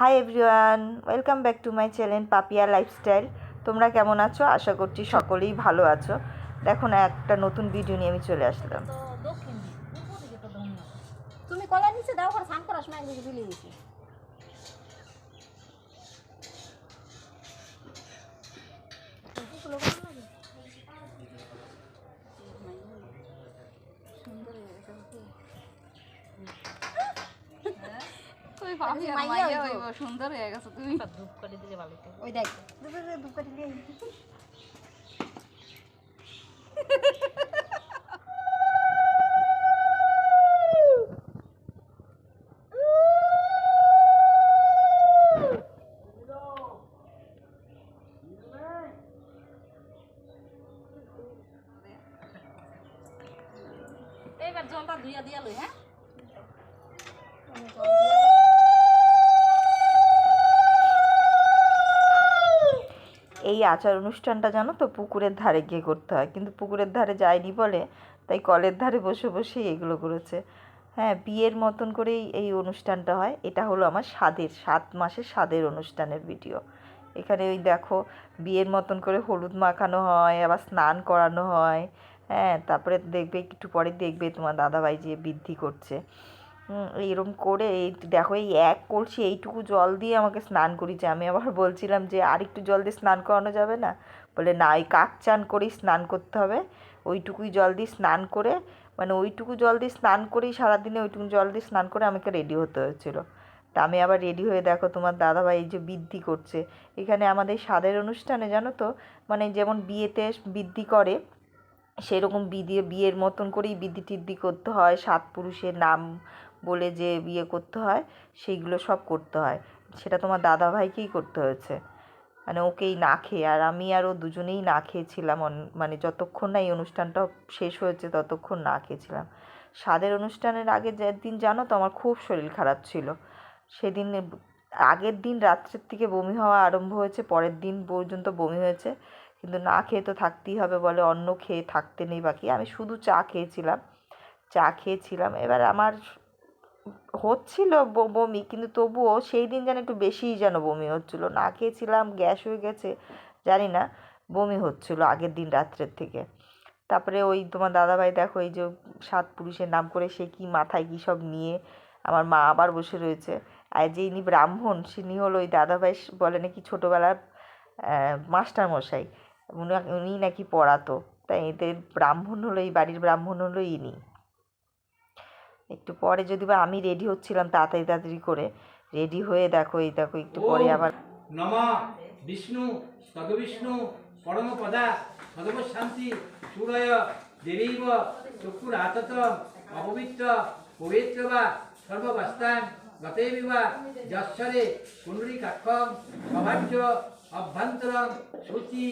High everyone, welcome back to my channel Papia lifestyle. তোমরা কেমন আছো? আশা করছি সকলেই ভালো আছো। দেখো না, একটা নতুন ভিডিও নিয়ে আমি চলে আসলাম। তুমি কলা নিচে দাও, করে স্নান করার সময় একদিকে ঝুলিয়ে দিয়েছি। সুন্দর হয়ে গেছে। তুমি ধূপ করে দিলে ভালো। ওই দেখ ধূপ করে দিলে এবার জলটা ধুইয়া দিয়া লই। হ্যাঁ, এই আচার অনুষ্ঠানটা জানো তো পুকুরের ধারে গিয়ে করতে হয়, কিন্তু পুকুরের ধারে যায়নি বলে তাই কলের ধারে বসে বসেই এগুলো করেছে। হ্যাঁ, বিয়ের মতন করেই এই অনুষ্ঠানটা হয়। এটা হলো আমার 7 মাসের স্বাদের অনুষ্ঠানের ভিডিও। এখানে ওই দেখো, বিয়ের মতন করে হলুদ মাখানো হয়, আবার স্নান করানো হয়। হ্যাঁ, তারপরে দেখবে, একটু পরে দেখবে তোমার দাদাভাই যে বৃদ্ধি করছে। এইরকম করে এই দেখো, এই এক কলসি এইটুকু জল দিয়ে আমাকে স্নান করিয়েছে। আমি আবার বলছিলাম যে আর একটু জল দিয়ে স্নান করানো যাবে না? বলে না, এই কাক চান করেই স্নান করতে হবে। ওইটুকুই জল দিয়ে স্নান করে, মানে ওইটুকু জল দিয়ে স্নান করেই সারাদিনে ওইটুকু জল দিয়ে স্নান করে আমাকে রেডি হতে হয়েছিলো। তা আমি আবার রেডি হয়ে দেখো তোমার দাদাভাই এই যে বৃদ্ধি করছে। এখানে আমাদের স্বাদের অনুষ্ঠানে জানো তো, মানে যেমন বিয়েতে বৃদ্ধি করে সেরকম বিয়ের মতন করেই বিধি টিদ্ধি করতে হয়। 7 পুরুষের নাম বলে যে বিয়ে করতে হয়, সেইগুলো সব করতে হয়। সেটা তোমার দাদাভাইকেই করতে হয়েছে, মানে ওকেই না খেয়ে। আর আমি আর ও দুজনেই না খেয়েছিলাম, মানে যতক্ষণ না এই অনুষ্ঠানটা শেষ হয়েছে ততক্ষণ না খেয়েছিলাম। স্বাদের অনুষ্ঠানের আগে যেদিন জানো তো আমার খুব শরীর খারাপ ছিল। সেদিন আগের দিন রাত্রের থেকে বমি হওয়া আরম্ভ হয়েছে, পরের দিন পর্যন্ত বমি হয়েছে। কিন্তু না খেয়ে তো থাকতেই হবে, বলে অন্ন খেয়ে থাকতে নেই বাকি। আমি শুধু চা খেয়েছিলাম। এবার আমার হচ্ছিল বমি, কিন্তু তবুও সেই দিন যেন একটু বেশিই যেন বমি হচ্ছিলো। না খেয়েছিলাম, গ্যাস হয়ে গেছে জানি না, বমি হচ্ছিলো আগের দিন রাত্রের থেকে। তারপরে ওই তোমার দাদাভাই দেখো, এই যে 7 পুরুষের নাম করে সে কি মাথায় কী সব নিয়ে, আমার মা আবার বসে রয়েছে। আর যে ইনি ব্রাহ্মণ, তিনি হলো ওই দাদাভাই, বলে নাকি ছোটোবেলার মাস্টারমশাই, উনি নাকি পড়াতো। তাই এদের ব্রাহ্মণ হলো, এই বাড়ির ব্রাহ্মণ হলো ইনি। একটু পরে যদি বা আমি রেডি হচ্ছিলাম তাড়াতাড়ি করে, রেডি হয়ে দেখো এই দেখো একটু পরে আবার নমা বিষ্ণু তদবিষ্ণু পরমপদা সদবশান্তি সূরয় দেবীব চক্ষুর আতত অপবিত্র পবিত্র বা সর্ববাস্তান গতেবিবা যশ্বরে কুণ্ডলিকাক্ষম অভাজ্য অভ্যন্তরং শুচি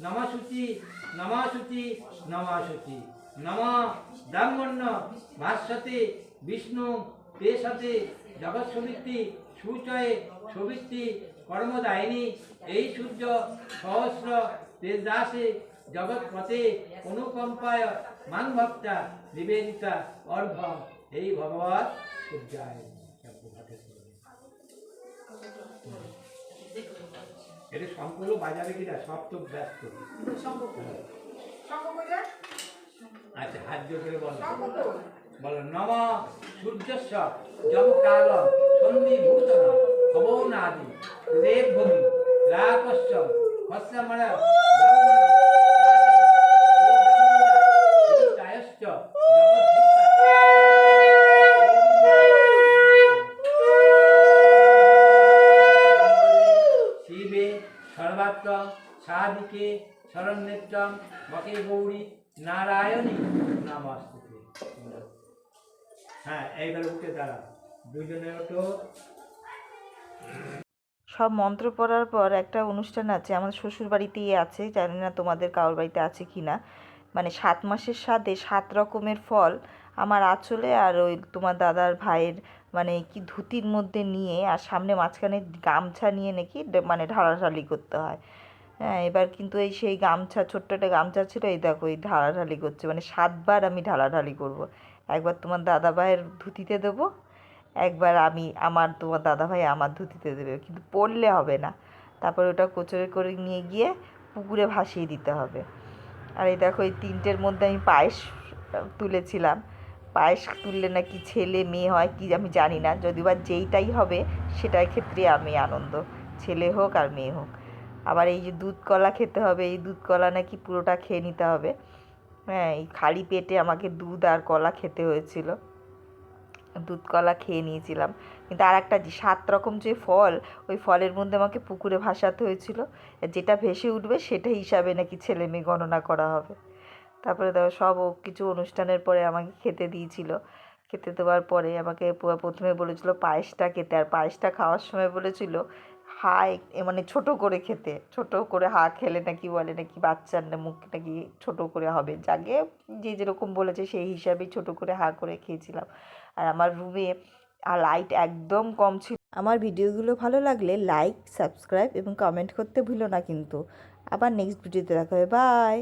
নমশুচি নমশুচি নমশুচি নম ব্রাহ্মণ্য ভাস্বতে বিষ্ণু তে সতে জগৎসবৃত্তি সুচয়ে সবৃত্তি কর্মদায়িনী এই সূর্য সহস্র তেজদাসে জগৎপথে অনুকম্পায় মান ভক্তা নিবেদিতা অর্ঘ এই ভগবৎ সূর্যায়। এটা শঙ্করও বাজাবে কিনা, সব তো ব্যস্ত। আচ্ছা, হাত জোর করে বলো, বলো নম সূর্যস্য জব কাল সন্ধিভূষণ ভবনাদি দেব ভূমি রাকশ্চ হস্যমরা শিবে সর্বাত্ম সাদিকে শরণ্যেত্রম বকে গৌরী নারায়ণী নমস্তুতে। হ্যাঁ, এইবারে উঠে দাঁড়াও, দুজনে ওঠো। সব মন্ত্র পড়ার পর একটা অনুষ্ঠান আছে, আমাদের শ্বশুর বাড়িতেই আছে, জানি না তোমাদের কারোর বাড়িতে আছে কি না। মানে 7 মাসের স্বাদে 7 রকমের ফল আমার আঁচলে আর ওই তোমার দাদার ভাইয়ের মানে কি ধুতির মধ্যে নিয়ে, আর সামনে মাঝখানে গামছা নিয়ে নাকি মানে ঢালাঢালি করতে হয়। হ্যাঁ, এবার কিন্তু এই সেই গামছা, ছোট্ট একটা গামছা ছিল, এই দেখো এই ঢালাঢালি করছে, মানে 7 বার আমি ঢালাঢালি করব। একবার তোমার দাদা ভাইয়ের ধুতিতে দেবো, একবার তোমার দাদাভাই আমার ধুতিতে দেবে, কিন্তু পড়লে হবে না। তারপরে ওটা কোচরে করে নিয়ে গিয়ে পুকুরে ভাসিয়ে দিতে হবে। আর এই দেখো এই 3টের মধ্যে আমি পায়েস তুলেছিলাম। পায়েস তুললে নাকি ছেলে মেয়ে হয় কি আমি জানি না, যদি বা যেইটাই হবে সেটার ক্ষেত্রে আমি আনন্দ, ছেলে হোক আর মেয়ে হোক। আবার এই যে দুধ কলা খেতে হবে, এই দুধ কলা নাকি পুরোটা খেয়ে নিতে হবে। হ্যাঁ, এই খালি পেটে আমাকে দুধ আর কলা খেতে হয়েছিল। দুধ কলা খেয়ে নিয়েছিলাম, কিন্তু আর একটা 7 রকম যে ফল, ওই ফলের মধ্যে আমাকে পুকুরে ভাসাতে হয়েছিল। যেটা ভেসে উঠবে সেটা হিসাবে নাকি ছেলে মেয়ে গণনা করা হবে। তারপরে দেখো সব কিছু অনুষ্ঠানের পরে আমাকে খেতে দিয়েছিল। খেতে দেওয়ার পরে আমাকে প্রথমে বলেছিল পায়েসটা খেতে, আর পায়েসটা খাওয়ার সময় বলেছিল হা মানে ছোট করে খেতে, ছোট করে হা খেলে নাকি বলে নাকি বাচ্চার মুখ নাকি ছোট করে হবে। যাকে যে যেরকম বলেছে সেই হিসাবেই ছোট করে হা করে খেয়েছিলাম। আর আমার রুমে আর লাইট একদম কম ছিল। আমার ভিডিওগুলো ভালো লাগলে লাইক, সাবস্ক্রাইব এবং কমেন্ট করতে ভুলো না কিন্তু। আবার নেক্সট ভিডিওতে দেখা হবে, বাই।